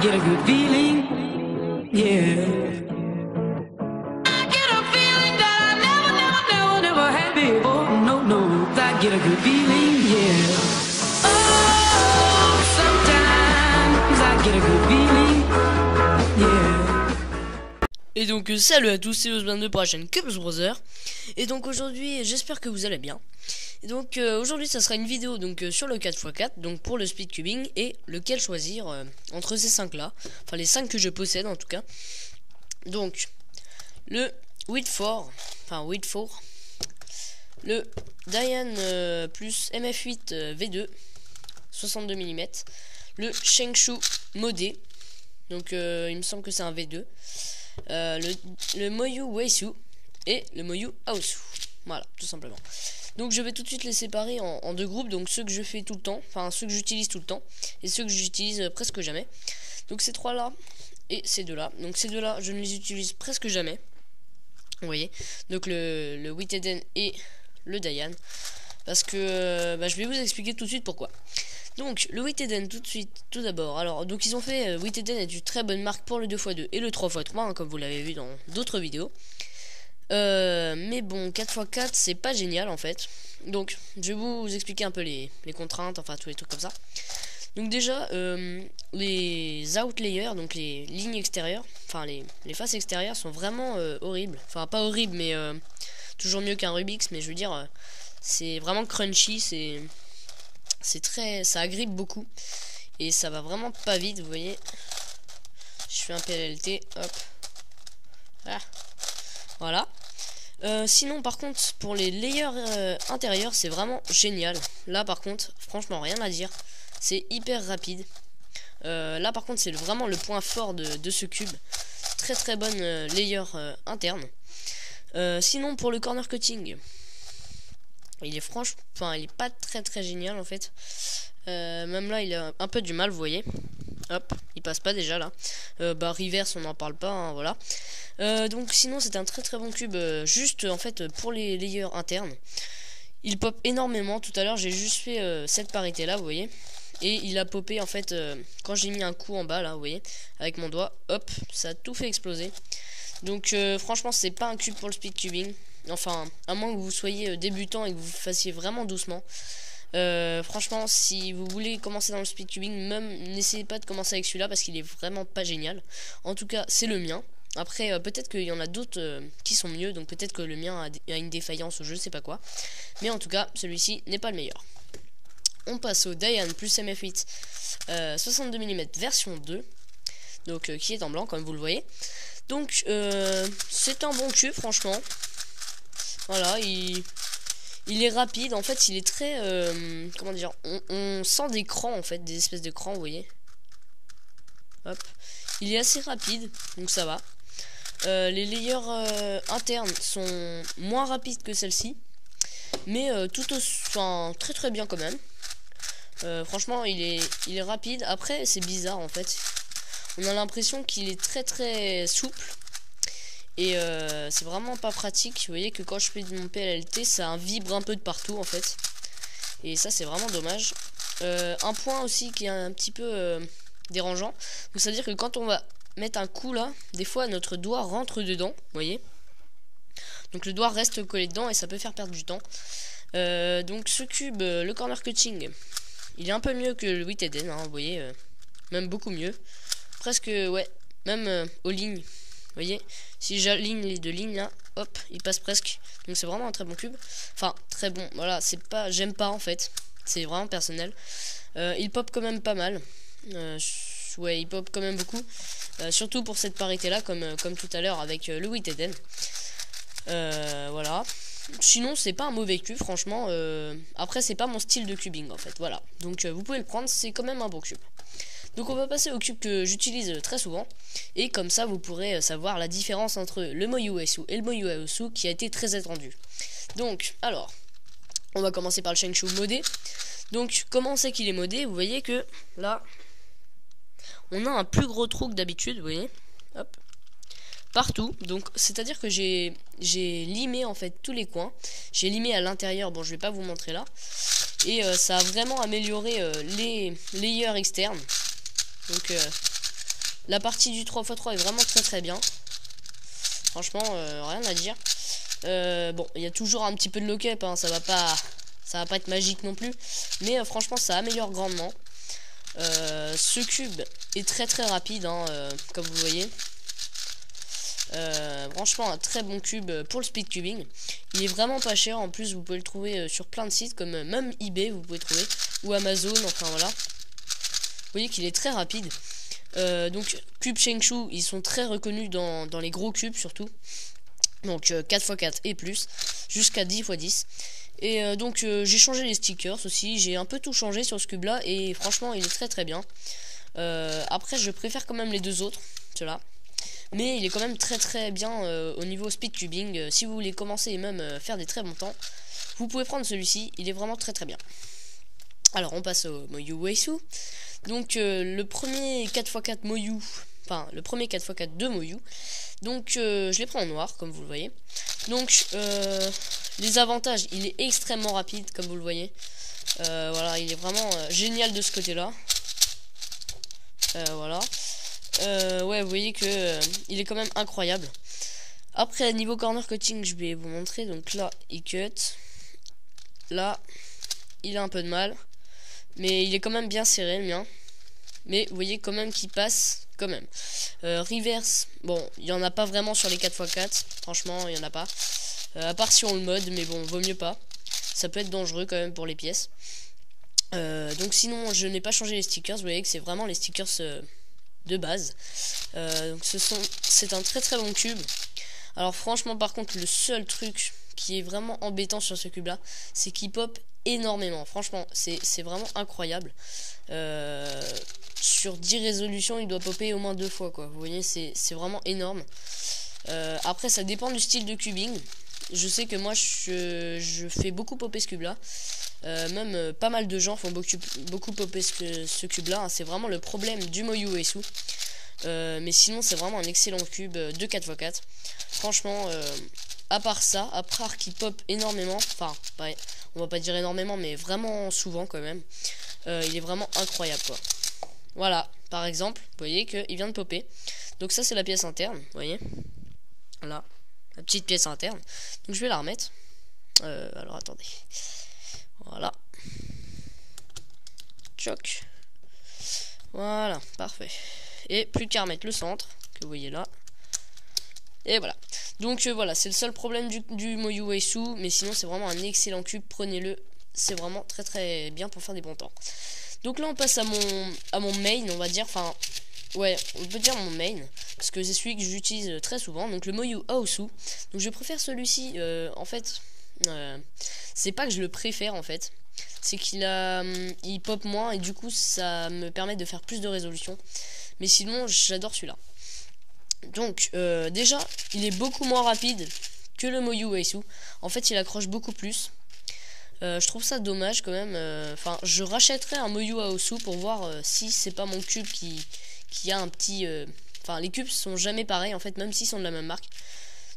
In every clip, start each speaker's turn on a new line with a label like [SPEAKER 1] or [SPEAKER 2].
[SPEAKER 1] get a good feeling, yeah. I get a feeling that I never had before. No, no, I get a good feeling, yeah. Oh, sometimes I get a good feeling, yeah.
[SPEAKER 2] Et donc salut à tous, c'est Osman2 pour la chaîne Cubs Brother. Et donc aujourd'hui j'espère que vous allez bien. Et donc aujourd'hui ça sera une vidéo donc sur le 4x4, donc pour le speed cubing, et lequel choisir entre ces 5 là, enfin les 5 que je possède en tout cas. Donc le Whitford, le Dayan plus MF8 V2 62 mm, le Shengshu modé, donc il me semble que c'est un V2, le Moyu Weisu et le Moyu Aosu. Voilà, tout simplement. Donc je vais tout de suite les séparer en deux groupes. Donc ceux que je fais tout le temps, enfin ceux que j'utilise tout le temps, et ceux que j'utilise presque jamais. Donc ces trois là et ces deux là. Donc ces deux là je ne les utilise presque jamais. Vous voyez. Donc le Witeden et le Dayan. Parce que je vais vous expliquer tout de suite pourquoi. Donc le Witeden tout d'abord. Alors donc ils ont fait Witeden est une très bonne marque pour le 2x2 et le 3x3 hein, comme vous l'avez vu dans d'autres vidéos. Mais bon 4x4 c'est pas génial en fait. Donc je vais vous expliquer un peu les contraintes, enfin tous les trucs comme ça. Donc déjà les outlayers, donc les lignes extérieures, enfin les faces extérieures sont vraiment horribles. Enfin pas horribles mais toujours mieux qu'un Rubik's, mais je veux dire c'est vraiment crunchy, c'est très, ça agrippe beaucoup et ça va vraiment pas vite. Vous voyez, je fais un PLLT, hop, ah. Voilà. Sinon par contre pour les layers intérieurs c'est vraiment génial. Là par contre franchement rien à dire, c'est hyper rapide. Là par contre c'est vraiment le point fort de ce cube. Très bonne layer interne. Sinon pour le corner cutting, il est il est pas très génial en fait. Même là il a un peu du mal, vous voyez. Hop, il passe pas déjà là. Reverse on n'en parle pas, hein, voilà. Donc sinon c'est un très bon cube, juste en fait pour les layers internes. Il pop énormément. Tout à l'heure j'ai juste fait cette parité là, vous voyez. Et il a popé en fait quand j'ai mis un coup en bas là, vous voyez, avec mon doigt, hop, ça a tout fait exploser. Donc franchement c'est pas un cube pour le speed cubing. Enfin à moins que vous soyez débutant et que vous fassiez vraiment doucement. Franchement si vous voulez commencer dans le speed cubing, même n'essayez pas de commencer avec celui-là parce qu'il est vraiment pas génial. En tout cas c'est le mien. Après peut-être qu'il y en a d'autres qui sont mieux, donc peut-être que le mien a une défaillance ou je sais pas quoi. Mais en tout cas celui-ci n'est pas le meilleur. On passe au Dayan plus MF8 62 mm version 2, donc qui est en blanc comme vous le voyez. Donc c'est un bon cube franchement. Voilà, il est rapide, en fait il est très comment dire, on sent des crans en fait, des espèces de crans, vous voyez. Hop, il est assez rapide, donc ça va. Les layers internes sont moins rapides que celle-ci, mais tout aussi, enfin très bien quand même. Franchement il est rapide. Après c'est bizarre en fait, on a l'impression qu'il est très souple. Et c'est vraiment pas pratique. Vous voyez que quand je fais mon PLLT ça vibre un peu de partout en fait. Et ça c'est vraiment dommage. Un point aussi qui est un petit peu dérangeant, donc c'est à dire que quand on va mettre un coup là, des fois notre doigt rentre dedans, vous voyez. Donc le doigt reste collé dedans et ça peut faire perdre du temps. Donc ce cube, le corner cutting, il est un peu mieux que le Witeden, hein, vous voyez, même beaucoup mieux. Presque ouais, même aux lignes. Vous voyez, si j'aligne les deux lignes là, hop, il passe presque. Donc c'est vraiment un très bon cube. Enfin, très bon, voilà, c'est pas, j'aime pas en fait. C'est vraiment personnel. Il pop quand même pas mal. Ouais, il pop quand même beaucoup. Surtout pour cette parité là, comme tout à l'heure avec le Witeden. Voilà. Sinon, c'est pas un mauvais cube, franchement. Après, c'est pas mon style de cubing en fait. Voilà. Donc vous pouvez le prendre, c'est quand même un bon cube. Donc on va passer au cube que j'utilise très souvent. Et comme ça vous pourrez savoir la différence entre le Moyu Weisu et le Moyu Aosu qui a été très attendu. Donc alors, on va commencer par le Shengshu modé. Donc comment on sait qu'il est modé? Vous voyez que là, on a un plus gros trou que d'habitude, vous voyez. Hop. Partout, donc c'est à dire que j'ai limé en fait tous les coins. J'ai limé à l'intérieur, bon je vais pas vous montrer là. Et ça a vraiment amélioré les layers externes. Donc La partie du 3x3 est vraiment très bien. Franchement, rien à dire. Bon, il y a toujours un petit peu de lock-up, hein, ça va pas être magique non plus. Mais franchement, ça améliore grandement. Ce cube est très rapide, hein, comme vous voyez. Franchement, un très bon cube pour le speed cubing. Il est vraiment pas cher. En plus, vous pouvez le trouver sur plein de sites, comme même eBay, vous pouvez trouver, ou Amazon. Enfin voilà. Vous voyez qu'il est très rapide. Donc, cube Shengshu, ils sont très reconnus dans les gros cubes surtout. Donc 4x4 et plus, jusqu'à 10x10. Et donc j'ai changé les stickers aussi. J'ai un peu tout changé sur ce cube là. Et franchement, il est très bien. Après, je préfère quand même les deux autres, ceux-là. Mais il est quand même très bien au niveau speed cubing. Si vous voulez commencer et même faire des très bons temps, vous pouvez prendre celui-ci. Il est vraiment très bien. Alors on passe au Moyu Weisu. Donc le premier 4x4 Moyu, enfin le premier 4x4 de Moyu. Donc je les prends en noir comme vous le voyez. Donc les avantages, il est extrêmement rapide comme vous le voyez. Voilà, il est vraiment génial de ce côté là. Voilà. Ouais, vous voyez que il est quand même incroyable. Après, niveau corner cutting, je vais vous montrer. Donc là, il cut. Là, il a un peu de mal. Mais il est quand même bien serré, le mien. Mais vous voyez quand même qu'il passe, quand même. Reverse, bon, il n'y en a pas vraiment sur les 4x4. Franchement, il n'y en a pas. À part si on le mode, mais bon, vaut mieux pas. Ça peut être dangereux quand même pour les pièces. Donc sinon, je n'ai pas changé les stickers. Vous voyez que c'est vraiment les stickers de base. Donc c'est un très bon cube. Alors franchement, par contre, le seul truc qui est vraiment embêtant sur ce cube là, c'est qu'il pop énormément. Franchement, c'est vraiment incroyable. Sur 10 résolutions, il doit popper au moins 2 fois quoi. Vous voyez, c'est vraiment énorme. Après, ça dépend du style de cubing. Je sais que moi je fais beaucoup popper ce cube là. Même pas mal de gens font beaucoup popper ce cube là, hein. C'est vraiment le problème du Moyu Weisu. Mais sinon c'est vraiment un excellent cube de 4x4. Franchement, à part ça, à part qu'il pop énormément, enfin ouais, on va pas dire énormément, mais vraiment souvent quand même, il est vraiment incroyable quoi. Voilà, par exemple, vous voyez qu'il vient de popper. Donc ça c'est la pièce interne, vous voyez. Voilà, la petite pièce interne. Donc je vais la remettre. Alors attendez. Voilà. Choc. Voilà, parfait. Et plus qu'à remettre le centre, que vous voyez là. Et voilà. Donc voilà, c'est le seul problème du Moyu Weisu. Mais sinon, c'est vraiment un excellent cube. Prenez-le. C'est vraiment très bien pour faire des bons temps. Donc là, on passe à mon main, on va dire. Enfin, ouais, on peut dire mon main. Parce que c'est celui que j'utilise très souvent. Donc le Moyu Aosu. Donc je préfère celui-ci. En fait, c'est pas que je le préfère en fait. C'est il pop moins et du coup ça me permet de faire plus de résolution. Mais sinon j'adore celui-là. Donc déjà il est beaucoup moins rapide que le Moyu Weisu. En fait il accroche beaucoup plus. Je trouve ça dommage quand même. Enfin je rachèterai un Moyu Aosu pour voir si c'est pas mon cube qui a un petit... Enfin les cubes sont jamais pareils en fait, même s'ils sont de la même marque.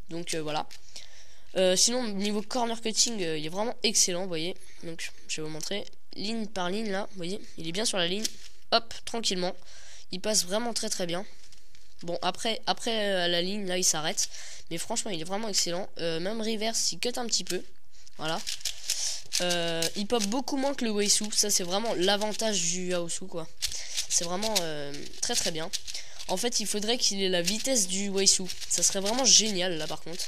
[SPEAKER 2] Donc voilà. Sinon niveau corner cutting il est vraiment excellent, vous voyez. Donc je vais vous montrer ligne par ligne là, vous voyez, il est bien sur la ligne. Hop, tranquillement, il passe vraiment très bien. Bon après à la ligne là il s'arrête, mais franchement il est vraiment excellent. Même reverse il cut un petit peu. Voilà. Il pop beaucoup moins que le Weisu. Ça c'est vraiment l'avantage du Aosu quoi. C'est vraiment très bien. En fait il faudrait qu'il ait la vitesse du Weisu. Ça serait vraiment génial là par contre.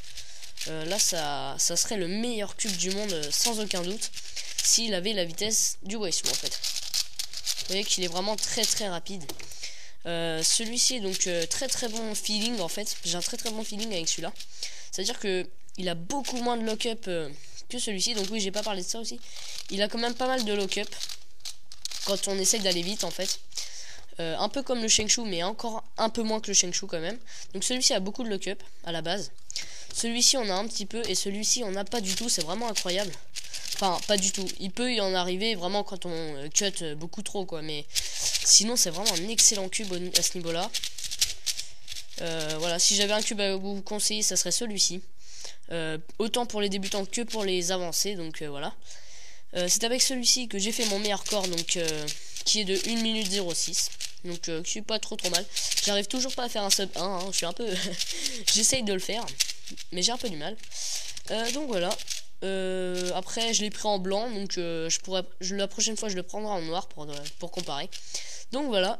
[SPEAKER 2] Là ça serait le meilleur cube du monde sans aucun doute, s'il avait la vitesse du Weisu en fait. Vous voyez qu'il est vraiment très rapide. Celui-ci est donc très bon feeling en fait. J'ai un très bon feeling avec celui-là. C'est à dire que il a beaucoup moins de lock-up que celui-ci. Donc oui, j'ai pas parlé de ça aussi. Il a quand même pas mal de lock-up quand on essaye d'aller vite en fait. Un peu comme le Shengshu, mais encore un peu moins que le Shengshu quand même. Donc celui-ci a beaucoup de lock-up à la base. Celui-ci on a un petit peu et celui-ci on n'a pas du tout. C'est vraiment incroyable. Enfin pas du tout. Il peut y en arriver vraiment quand on cut beaucoup trop quoi. Mais sinon c'est vraiment un excellent cube à ce niveau là. Voilà, si j'avais un cube à vous conseiller ça serait celui-ci. Autant pour les débutants que pour les avancés. Donc voilà. C'est avec celui-ci que j'ai fait mon meilleur score. Donc qui est de 1 minute 06. Donc je suis pas trop mal. J'arrive toujours pas à faire un sub 1, hein. Je suis un peu... J'essaye de le faire, mais j'ai un peu du mal. Donc voilà. Après je l'ai pris en blanc, donc la prochaine fois je le prendrai en noir pour comparer. Donc voilà.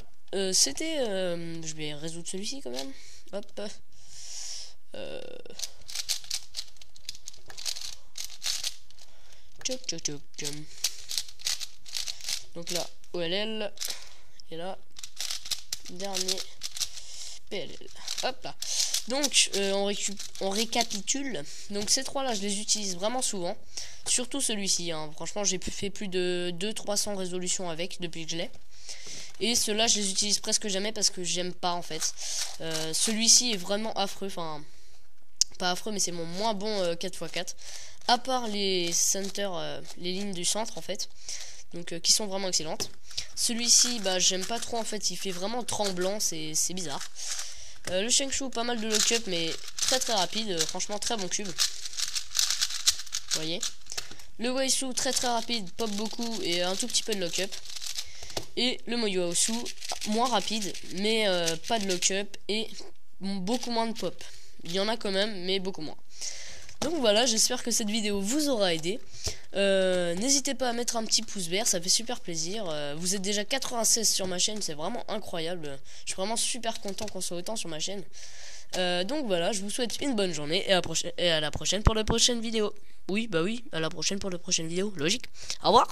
[SPEAKER 2] C'était... je vais résoudre celui-ci quand même. Hop. Donc là, OLL. Et là, dernier PLL. Hop là. Donc, on récapitule. Donc, ces trois-là, je les utilise vraiment souvent. Surtout celui-ci. Hein. Franchement, j'ai fait plus de 200-300 résolutions avec depuis que je l'ai. Et ceux-là, je les utilise presque jamais parce que j'aime pas en fait. Celui-ci est vraiment affreux. Enfin, pas affreux, mais c'est mon moins bon 4x4. À part les centers, les lignes du centre en fait. Donc, qui sont vraiment excellentes. Celui-ci, bah, j'aime pas trop en fait. Il fait vraiment tremblant, c'est bizarre. Le Shengshu, pas mal de lock-up, mais très rapide. Franchement, très bon cube. Vous voyez. Le Waisu, très rapide, pop beaucoup et un tout petit peu de lock-up. Et le Moyoaosu, moins rapide, mais pas de lock-up et beaucoup moins de pop. Il y en a quand même, mais beaucoup moins. Donc voilà, j'espère que cette vidéo vous aura aidé. N'hésitez pas à mettre un petit pouce vert, ça fait super plaisir. Vous êtes déjà 96 sur ma chaîne, c'est vraiment incroyable. Je suis vraiment super content qu'on soit autant sur ma chaîne. Donc voilà, je vous souhaite une bonne journée et à la prochaine pour la prochaine vidéo. Oui, bah oui, à la prochaine pour la prochaine vidéo, logique. Au revoir.